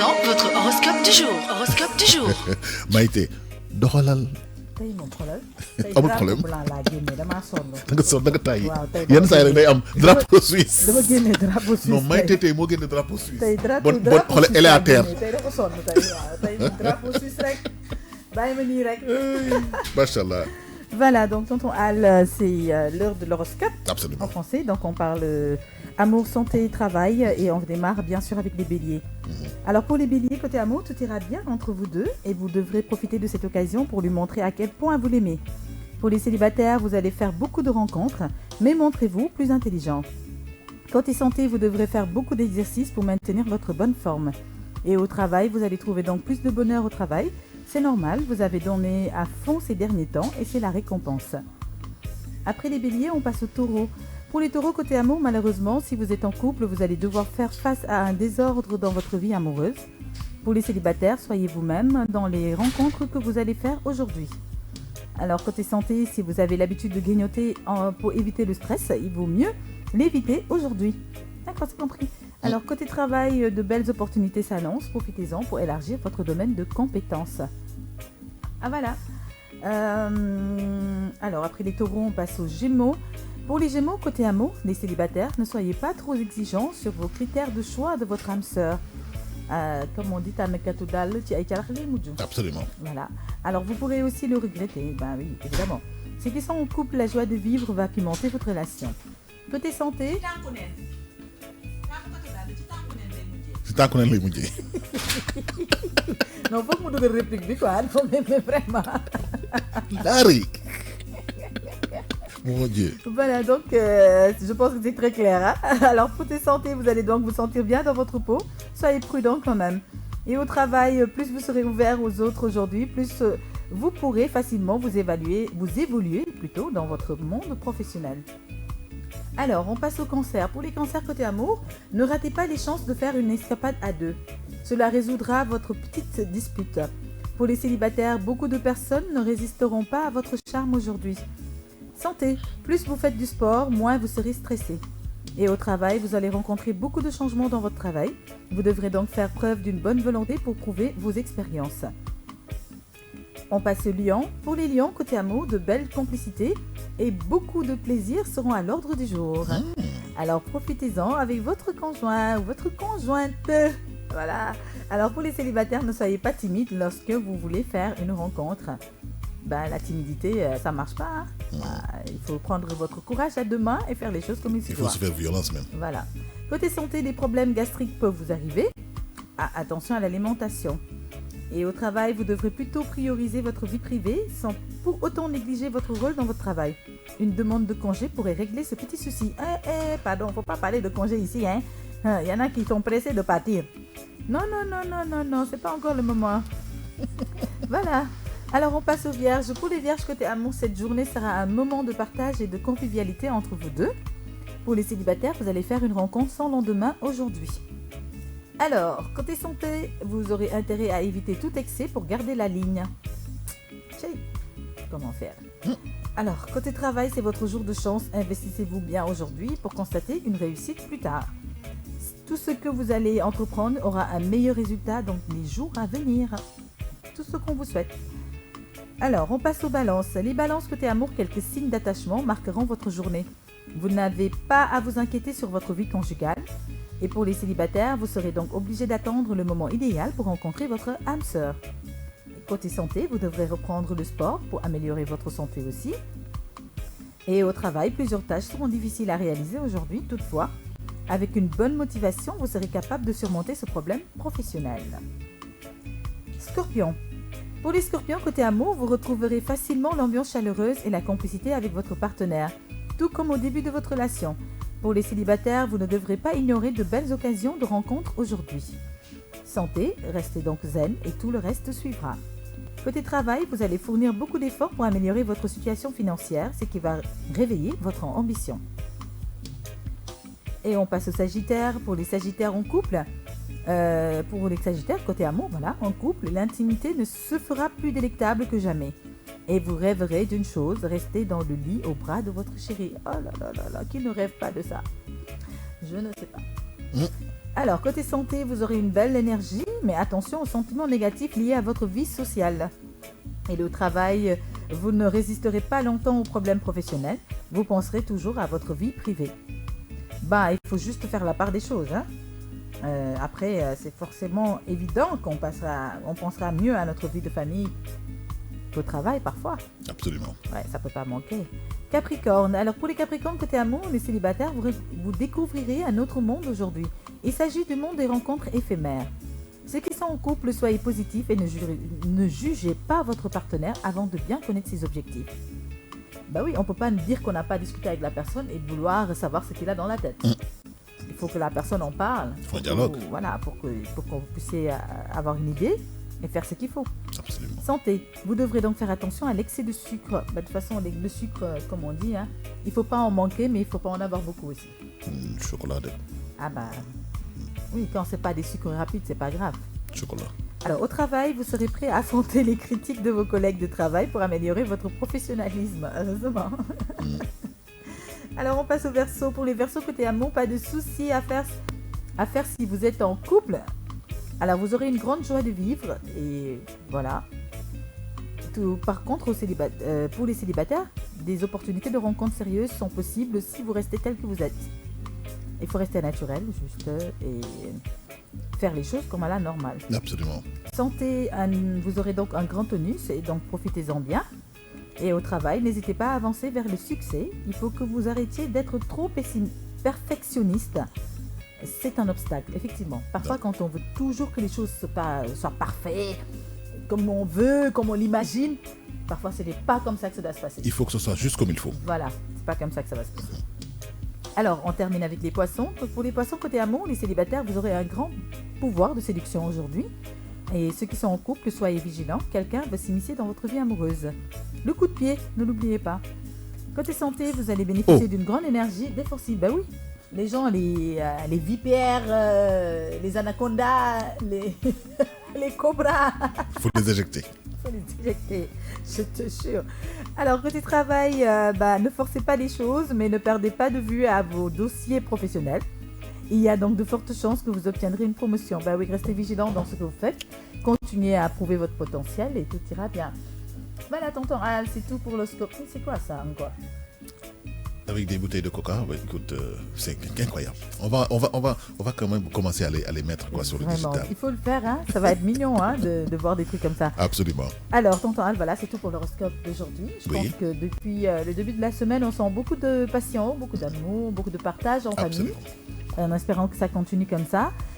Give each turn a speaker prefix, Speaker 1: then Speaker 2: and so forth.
Speaker 1: maintenant, votre horoscope du jour. Horoscope du jour.
Speaker 2: Maïté, doxalal.
Speaker 3: tey moom xoolal.
Speaker 2: amul problème
Speaker 3: tey drapeau blanc laa génne damaa sonn.
Speaker 2: da nga sonn da nga tàyyi.
Speaker 3: waaw tey
Speaker 2: yenn saa yi rek day am drapeau suisse.
Speaker 3: dama génne drapeau suisse
Speaker 2: non Maïté tey moo génne drapeau suisse.
Speaker 3: tey drapeau
Speaker 2: bon xoolal elle est à terre.
Speaker 3: tey dafa sonn tey waaw tey drapeau suisse rek bàyyi ma nii rek.
Speaker 2: Macha Allah.
Speaker 3: Voilà, donc tonton Al, c'est l'heure de l'horoscope
Speaker 2: Absolument.
Speaker 3: en français. Donc on parle amour, santé, travail et on démarre bien sûr avec les béliers. Alors pour les béliers, côté amour, tout ira bien entre vous deux et vous devrez profiter de cette occasion pour lui montrer à quel point vous l'aimez. Pour les célibataires, vous allez faire beaucoup de rencontres, mais montrez-vous plus intelligent. Côté santé, vous devrez faire beaucoup d'exercices pour maintenir votre bonne forme. Et au travail, vous allez trouver donc plus de bonheur au travail. C'est normal, vous avez donné à fond ces derniers temps et c'est la récompense. Après les béliers, on passe aux taureaux. Pour les taureaux, côté amour, malheureusement, si vous êtes en couple, vous allez devoir faire face à un désordre dans votre vie amoureuse. Pour les célibataires, soyez vous-même dans les rencontres que vous allez faire aujourd'hui. Alors, côté santé, si vous avez l'habitude de grignoter pour éviter le stress, il vaut mieux l'éviter aujourd'hui. D'accord, c'est compris. Alors, côté travail, de belles opportunités s'annoncent. Profitez-en pour élargir votre domaine de compétences. Ah voilà. Alors, après les taureaux, on passe aux gémeaux. Pour les gémeaux, côté amour, les célibataires, ne soyez pas trop exigeants sur vos critères de choix de votre âme sœur. Comme on dit,
Speaker 2: Absolument.
Speaker 3: voilà. Alors, vous pourrez aussi le regretter. Ben oui, évidemment. Ceux qui sont en couple, la joie de vivre va pimenter votre relation. Côté santé...
Speaker 2: si tànku neen lay mujjee.
Speaker 3: Non, faut que je me réplique, quoi. Mais vraiment.
Speaker 2: Dari. Mon Dieu.
Speaker 3: Voilà, donc je pense que c'est très clair. Hein. Alors, côté santé, vous allez donc vous sentir bien dans votre peau. Soyez prudent quand même. Et au travail, plus vous serez ouvert aux autres aujourd'hui, plus vous pourrez facilement vous évoluer plutôt dans votre monde professionnel. Alors, on passe au cancer. Pour les cancers côté amour, ne ratez pas les chances de faire une escapade à deux. Cela résoudra votre petite dispute. Pour les célibataires, beaucoup de personnes ne résisteront pas à votre charme aujourd'hui. Santé. Plus vous faites du sport, moins vous serez stressé. Et au travail, vous allez rencontrer beaucoup de changements dans votre travail. Vous devrez donc faire preuve d'une bonne volonté pour prouver vos expériences. On passe au lion. Pour les lions, côté amour, de belles complicités et beaucoup de plaisir seront à l'ordre du jour. Alors profitez-en avec votre conjoint ou votre conjointe. Voilà. Alors pour les célibataires, ne soyez pas timides lorsque vous voulez faire une rencontre. Ben, la timidité, ça marche pas. Hein. Il faut prendre votre courage à deux mains et faire les choses comme il se doit.
Speaker 2: Il faut se faire violence même.
Speaker 3: Voilà. Côté santé, des problèmes gastriques peuvent vous arriver. Attention à l'alimentation. Et au travail, vous devrez plutôt prioriser votre vie privée sans pour autant négliger votre rôle dans votre travail. Une demande de congé pourrait régler ce petit souci. Pardon, faut pas parler de congé ici. Hein. Il y en a qui sont pressés de partir. Non, c'est pas encore le moment. Voilà. Alors on passe aux vierges. Pour les vierges côté amour, cette journée sera un moment de partage et de convivialité entre vous deux. Pour les célibataires, vous allez faire une rencontre sans lendemain aujourd'hui. Alors, côté santé, vous aurez intérêt à éviter tout excès pour garder la ligne. Comment faire? Alors, côté travail, c'est votre jour de chance. Investissez-vous bien aujourd'hui pour constater une réussite plus tard. Tout ce que vous allez entreprendre aura un meilleur résultat dans les jours à venir. Tout ce qu'on vous souhaite. Alors, on passe aux balances. Les balances côté amour, quelques signes d'attachement marqueront votre journée. Vous n'avez pas à vous inquiéter sur votre vie conjugale. Et pour les célibataires, vous serez donc obligé d'attendre le moment idéal pour rencontrer votre âme sœur. Côté santé, vous devrez reprendre le sport pour améliorer votre santé aussi. Et au travail, plusieurs tâches seront difficiles à réaliser aujourd'hui. Toutefois, avec une bonne motivation, vous serez capable de surmonter ce problème professionnel. Scorpion. Pour les scorpions, côté amour, vous retrouverez facilement l'ambiance chaleureuse et la complicité avec votre partenaire, tout comme au début de votre relation. Pour les célibataires, vous ne devrez pas ignorer de belles occasions de rencontre aujourd'hui. Santé, restez donc zen et tout le reste suivra. Côté travail, vous allez fournir beaucoup d'efforts pour améliorer votre situation financière, ce qui va réveiller votre ambition. Et on passe aux sagittaires. Pour les sagittaires en couple, côté amour, voilà, en couple, l'intimité ne se fera plus délectable que jamais. Et vous rêverez d'une chose, rester dans le lit au bras de votre chéri. Oh là, qui ne rêve pas de ça? Je ne sais pas. Alors, côté santé, vous aurez une belle énergie, mais attention aux sentiments négatifs liés à votre vie sociale. Et le travail, vous ne résisterez pas longtemps aux problèmes professionnels. Vous penserez toujours à votre vie privée. Il faut juste faire la part des choses. Après, c'est forcément évident qu'on pensera mieux à notre vie de famille qu'au travail parfois.
Speaker 2: Absolument.
Speaker 3: Ouais, ça peut pas manquer. Capricorne. Alors pour les Capricornes côté amour, les célibataires, vous découvrirez un autre monde aujourd'hui. Il s'agit du monde des rencontres éphémères. Ceux qui sont en couple, soyez positifs et ne jugez pas votre partenaire avant de bien connaître ses objectifs. Oui, on peut pas dire qu'on n'a pas discuté avec la personne et vouloir savoir ce qu'il a dans la tête. Il faut que la personne en parle.
Speaker 2: Il faut un dialogue.
Speaker 3: Pour que vous puissiez avoir une idée et faire ce qu'il faut.
Speaker 2: Absolument.
Speaker 3: Santé. Vous devrez donc faire attention à l'excès de sucre. De toute façon, le sucre, comme on dit, il ne faut pas en manquer, mais il ne faut pas en avoir beaucoup aussi.
Speaker 2: Chocolat.
Speaker 3: Oui, quand c'est pas des sucres rapides, c'est pas grave.
Speaker 2: Chocolat.
Speaker 3: Alors, au travail, vous serez prêt à affronter les critiques de vos collègues de travail pour améliorer votre professionnalisme. Heureusement. Alors, on passe au Verseau. Pour les Verseaux côté amour, pas de soucis à faire si vous êtes en couple. Alors, vous aurez une grande joie de vivre et voilà. Par contre, pour les célibataires, des opportunités de rencontres sérieuses sont possibles si vous restez tel que vous êtes. Il faut rester naturel, juste, et faire les choses comme à la normale.
Speaker 2: Absolument.
Speaker 3: Santé, vous aurez donc un grand tonus et donc profitez-en bien. Et au travail, n'hésitez pas à avancer vers le succès. Il faut que vous arrêtiez d'être trop perfectionniste. C'est un obstacle, effectivement. Parfois, quand on veut toujours que les choses soient parfaites, comme on veut, comme on l'imagine, parfois ce n'est pas comme ça que ça doit se passer.
Speaker 2: Il faut que ce soit juste comme il faut.
Speaker 3: Voilà, c'est pas comme ça que ça va se passer. Alors, on termine avec les poissons. Pour les poissons côté amour, les célibataires, vous aurez un grand pouvoir de séduction aujourd'hui. Et ceux qui sont en couple, soyez vigilants. Quelqu'un va s'immiscer dans votre vie amoureuse. Le coup de pied, ne l'oubliez pas. Côté santé, vous allez bénéficier d'une grande énergie défensive. Oui, les gens, les vipères, les anacondas, les cobras.
Speaker 2: Il faut les éjecter.
Speaker 3: Je te jure. Alors, côté travail, ne forcez pas les choses, mais ne perdez pas de vue à vos dossiers professionnels. Il y a donc de fortes chances que vous obtiendrez une promotion. Oui, restez vigilant dans ce que vous faites. Continuez à prouver votre potentiel et tout ira bien. Voilà, tonton, c'est tout pour l'horoscope. C'est quoi ça encore?
Speaker 2: Avec des bouteilles de coca, écoute, c'est incroyable. On va quand même commencer à les mettre sur le digital.
Speaker 3: Il faut le faire, ça va être mignon de voir des trucs comme ça.
Speaker 2: Absolument.
Speaker 3: Alors, tonton Al, voilà, c'est tout pour l'horoscope d'aujourd'hui. Je pense que depuis le début de la semaine, on sent beaucoup de passion, beaucoup d'amour, beaucoup de partage en famille. En espérant que ça continue comme ça.